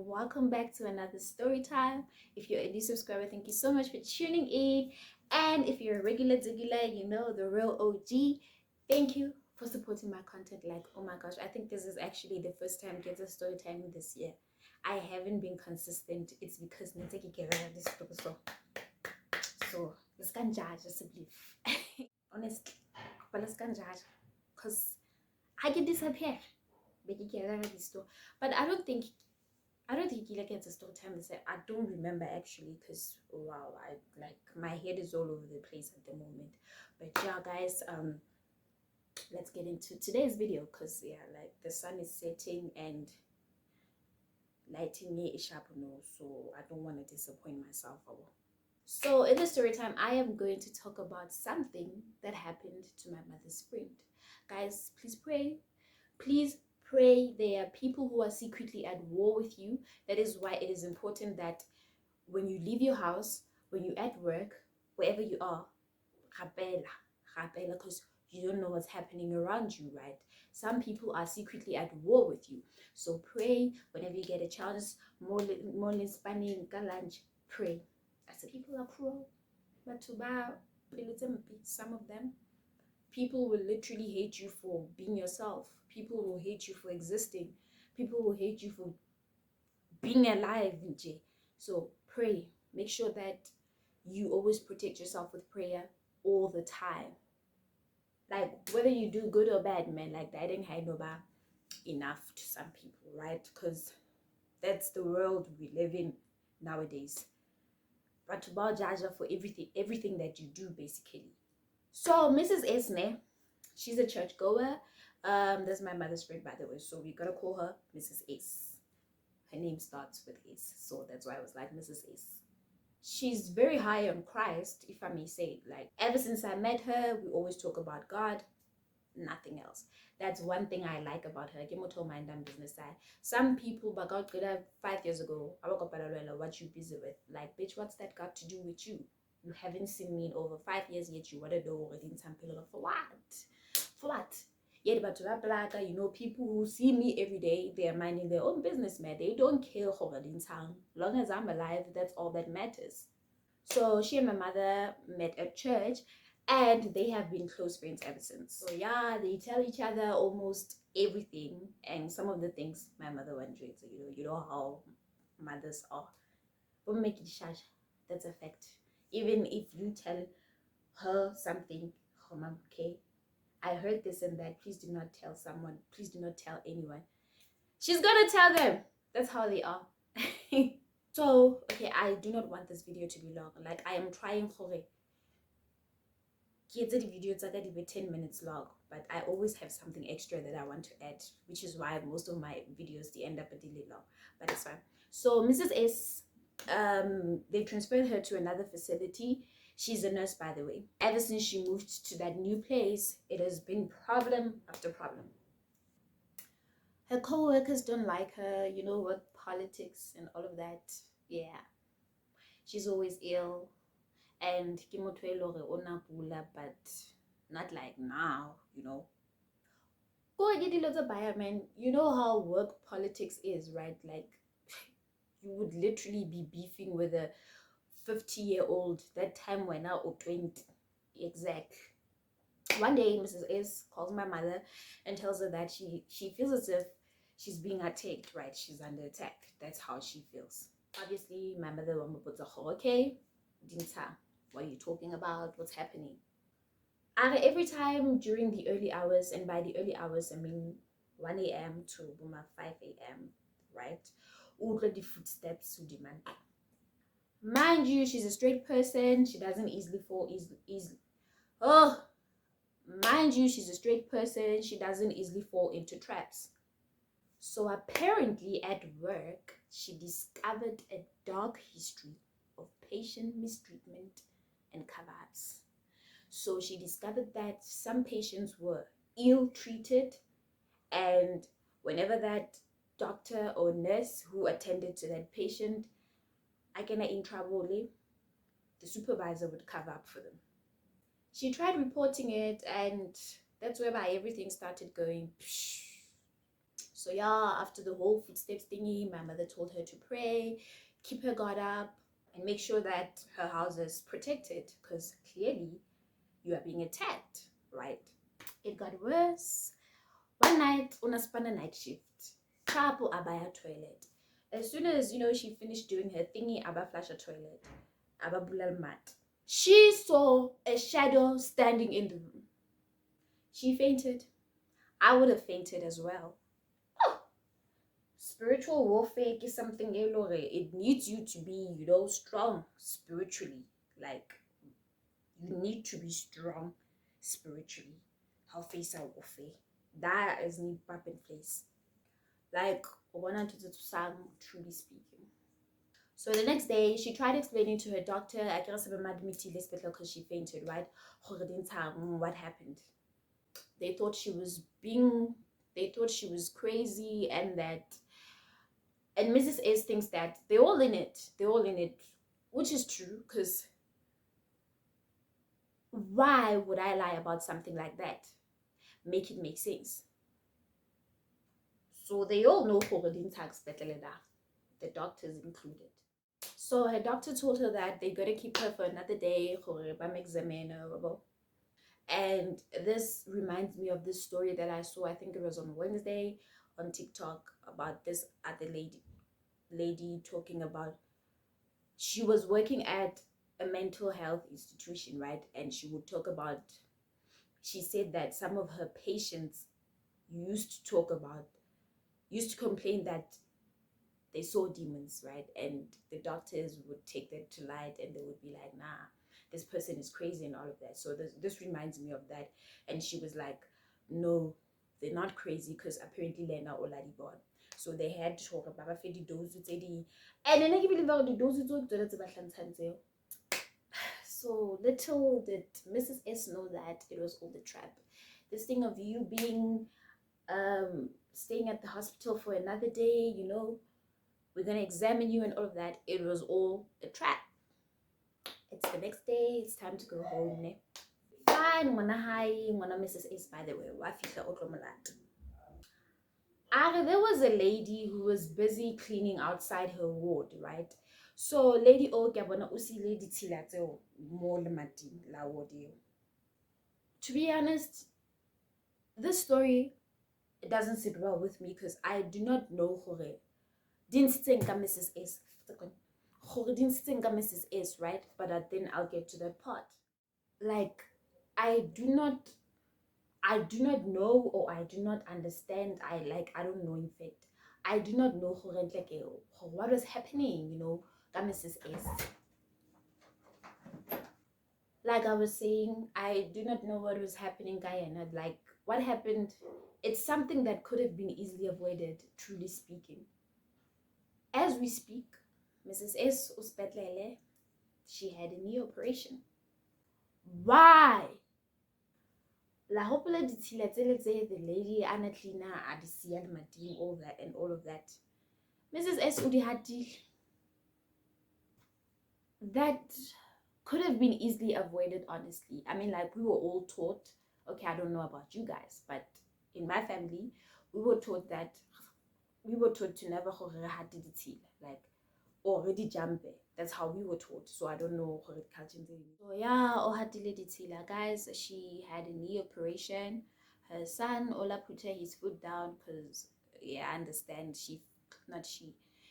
welcome back to another story time. If you're a new subscriber, thank you so much for tuning in. And if you're a regular digula, you know, the real OG, thank you for supporting my content. Like, oh my gosh, I think this is actually the first time get a story time this year. I haven't been consistent. It's because this so let's can judge, just believe. Honestly, but let's can judge because I can disappear. But I don't think he like gets a story time. I don't remember actually, because wow, I like my head is all over the place at the moment. But yeah, guys, let's get into today's video, because yeah, like the sun is setting and lighting me is sharp, so I don't want to disappoint myself. So in the story time, I am going to talk about something that happened to my mother's friend. Guys, please pray. Please pray. There are people who are secretly at war with you. That is why it is important that when you leave your house, when you're at work, wherever you are, because you don't know what's happening around you, right? Some people are secretly at war with you. So pray whenever you get a chance. More spanning lunch, pray. I said people are cruel, but to bow, some of them, people will literally hate you for being yourself. People will hate you for existing. People will hate you for being alive. So pray. Make sure that you always protect yourself with prayer all the time. Like whether you do good or bad, man, like that ain't hide no enough to some people, right? Because that's the world we live in nowadays. But to bow jaja for everything that you do, basically. So Mrs. Esne, she's a churchgoer. That's my mother's friend, by the way, so we gotta call her Mrs. S. Her name starts with S, so that's why I was like Mrs. S. She's very high on Christ, if I may say. Like ever since I met her, we always talk about God, nothing else. That's one thing I like about her. Business side. Some people but God 5 years ago, what you busy with? Like, bitch, what's that got to do with you? You haven't seen me in over 5 years yet. You want to know within some pillar for what? For what? Yet, but to you know, people who see me every day, they are minding their own business, man. They don't care in town. Long as I'm alive, that's all that matters. So she and my mother met at church, and they have been close friends ever since. So yeah, they tell each other almost everything, and some of the things my mother went through. So you know how mothers are. But make it shush. That's a fact. Even if you tell her something, oh mom, okay, I heard this and that. Please do not tell someone. Please do not tell anyone. She's gonna tell them. That's how they are. So okay, I do not want this video to be long. Like I am trying for it. The video it's like 10 minutes long, but I always have something extra that I want to add, which is why most of my videos they end up a delay long, but it's fine. So Mrs. S, they transferred her to another facility. She's a nurse, by the way. Ever since she moved to that new place, it has been problem after problem. Her co-workers don't like her, you know, work politics and all of that. Yeah, she's always ill, and but not like now, you know. Go and get a lot of buyer, man. You know how work politics is, right? Like you would literally be beefing with a 50-year-old that time when now or 20. Exact. One day Mrs. S calls my mother and tells her that she feels as if she's being attacked, right? She's under attack. That's how she feels. Obviously my mother puts a whole okay, Dinta, what are you talking about? What's happening? And every time during the early hours, and by the early hours I mean 1 a.m. to 5 a.m., right? All the footsteps to demand. Mind you, she's a straight person. She doesn't easily fall easily. Oh, mind you, she's a straight person. She doesn't easily fall into traps. So apparently at work, she discovered a dark history of patient mistreatment and cover-ups. So she discovered that some patients were ill-treated, and whenever that doctor or nurse who attended to that patient, I get in trouble, the supervisor would cover up for them. She tried reporting it, and that's whereby everything started going psh. So yeah, after the whole footsteps thingy, my mother told her to pray, keep her guard up, and make sure that her house is protected, because clearly you are being attacked, right? It got worse. One night, unaspan a night shift. Chapo abaya toilet. As soon as she finished doing her thingy, aba flash a toilet. Aba bulal mat. She saw a shadow standing in the room. She fainted. I would have fainted as well. Spiritual warfare is something it needs you to be strong spiritually. Like, you need to be strong spiritually. How face our warfare that is need pap in place, like one to sang, truly speaking. So the next day she tried explaining to her doctor, I guess, because she fainted, right? What happened? They thought she was crazy, and Mrs. S thinks that they're all in it, which is true, because why would I lie about something like that? Make it make sense. So they all know the doctors included. So her doctor told her that they're going to keep her for another day, and this reminds me of this story that I saw, I think it was on Wednesday, on TikTok, about this other lady talking about, she was working at a mental health institution, right? And she would talk about, she said that some of her patients used to complain that they saw demons, right? And the doctors would take that to light, and they would be like, nah, this person is crazy and all of that. So this reminds me of that. And she was like, no, they're not crazy, because apparently they're not already born. So they had to talk about and then I believe the doses. So little did Mrs. S know that it was all the trap. This thing of you being staying at the hospital for another day, we're gonna examine you and all of that, it was all a trap. It's the next day, it's time to go home, ne? Fine, ngwana Mrs. S, by the way, wafika otlomolat. There was a lady who was busy cleaning outside her ward, right? So lady o ke bona usi lady tshila tseo mo le mading la ward eo. To be honest, this story, it doesn't sit well with me, because I do not know hore didn't think Mrs. S. Mrs. S, right? But then I'll get to that part. Like, I do not know, or I do not understand. I don't know, in fact. I do not know what was happening, Mrs. S. Like I was saying, I do not know what was happening, Guyana. Like, what happened, it's something that could have been easily avoided, truly speaking. As we speak, Mrs. S uspetlele, she had a knee operation. Why? La hopola ditshila tse the lady ana cleaner a di siya le mading, all that and all of that. Mrs. S udi hatile. That could have been easily avoided, honestly. I mean, like, we were all taught, okay, I don't know about you guys, but in my family, we were taught to never like, already jump. That's how we were taught. So I don't know how it culture. So yeah, guys, she had a knee operation. Her son Ola put his foot down, because I understand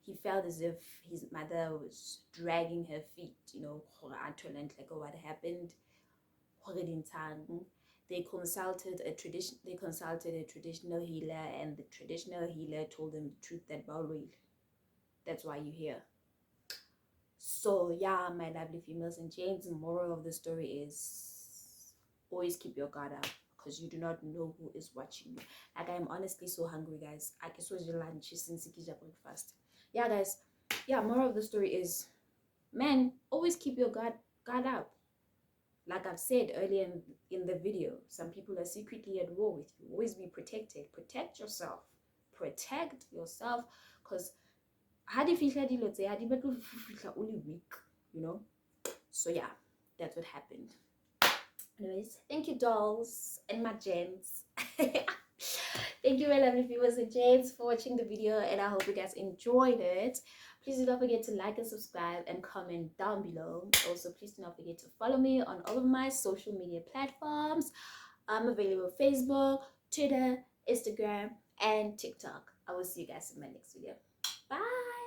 he felt as if his mother was dragging her feet, like, oh, what happened. They consulted a traditional healer, and the traditional healer told them the truth, that that's why you're here. So yeah, my lovely females and chains, the moral of the story is always keep your guard up, because you do not know who is watching you. Like, I'm honestly so hungry, guys. I can switch lunch since breakfast. Yeah, guys. Yeah, moral of the story is, man, always keep your guard up. Like I've said earlier in the video, some people are secretly at war with you. Always be protected. Protect yourself. Protect yourself, because only weak, So yeah, that's what happened. Anyways, thank you, dolls and my gents. Thank Thank you, my lovely viewers and James, for watching the video, and I hope you guys enjoyed it. Please do not forget to like and subscribe and comment down below. Also, please do not forget to follow me on all of my social media platforms. I'm available on Facebook, Twitter, Instagram, and TikTok. I will see you guys in my next video. Bye.